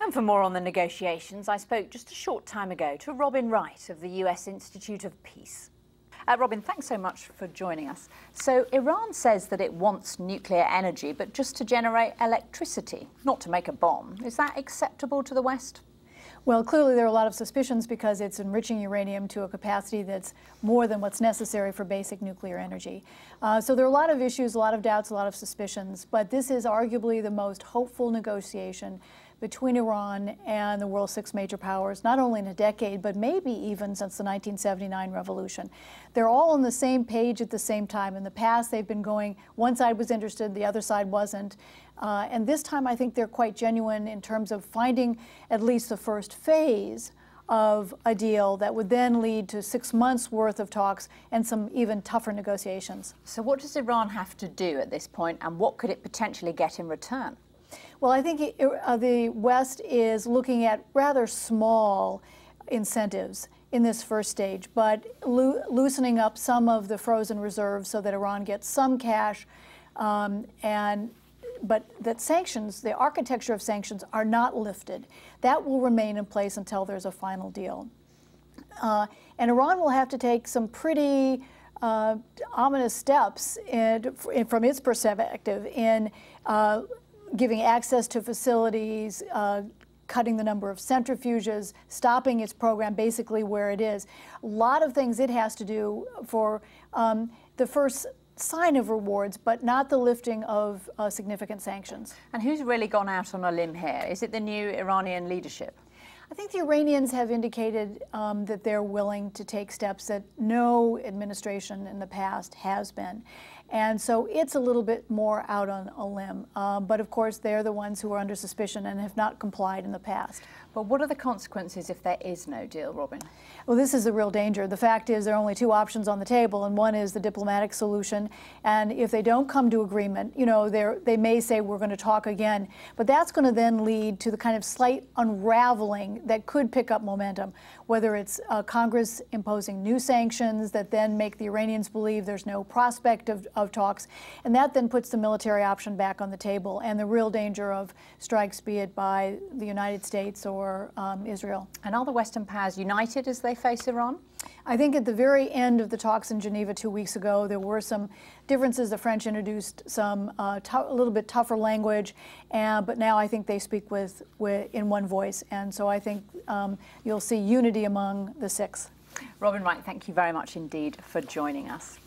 And for more on the negotiations, I spoke just a short time ago to Robin Wright of the US Institute of Peace. Robin, thanks so much for joining us. So Iran says that it wants nuclear energy, but just to generate electricity, not to make a bomb. Is that acceptable to the West? Well, clearly there are a lot of suspicions because it's enriching uranium to a capacity that's more than what's necessary for basic nuclear energy. So there are a lot of issues, a lot of doubts, a lot of suspicions, but this is arguably the most hopeful negotiation between Iran and the world's six major powers, not only in a decade, but maybe even since the 1979 revolution. They're all on the same page at the same time. In the past, they've been going, one side was interested, the other side wasn't. And this time, I think they're quite genuine in terms of finding at least the first phase of a deal that would then lead to 6 months worth of talks and some even tougher negotiations. So what does Iran have to do at this point, and what could it potentially get in return? Well, I think the West is looking at rather small incentives in this first stage, but loosening up some of the frozen reserves so that Iran gets some cash, but that sanctions, the architecture of sanctions, are not lifted. That will remain in place until there's a final deal. And Iran will have to take some pretty ominous steps from its perspective in giving access to facilities, cutting the number of centrifuges, stopping its program basically where it is. A lot of things it has to do for the first sign of rewards, but not the lifting of significant sanctions. And who's really gone out on a limb here? Is it the new Iranian leadership? I think the Iranians have indicated that they're willing to take steps that no administration in the past has been. And so it's a little bit more out on a limb. But of course, they're the ones who are under suspicion and have not complied in the past. But what are the consequences if there is no deal, Robin? Well, this is the real danger. The fact is there are only two options on the table, and one is the diplomatic solution. And if they don't come to agreement, you know, they may say we're going to talk again. But that's going to then lead to the kind of slight unraveling that could pick up momentum, whether it's Congress imposing new sanctions that then make the Iranians believe there's no prospect of talks. And that then puts the military option back on the table, and the real danger of strikes, be it by the United States or Israel. And are the Western powers united as they face Iran? I think at the very end of the talks in Geneva 2 weeks ago, there were some differences. The French introduced some a little bit tougher language, but now I think they speak in one voice. And so I think you'll see unity among the six. Robin Wright, thank you very much indeed for joining us.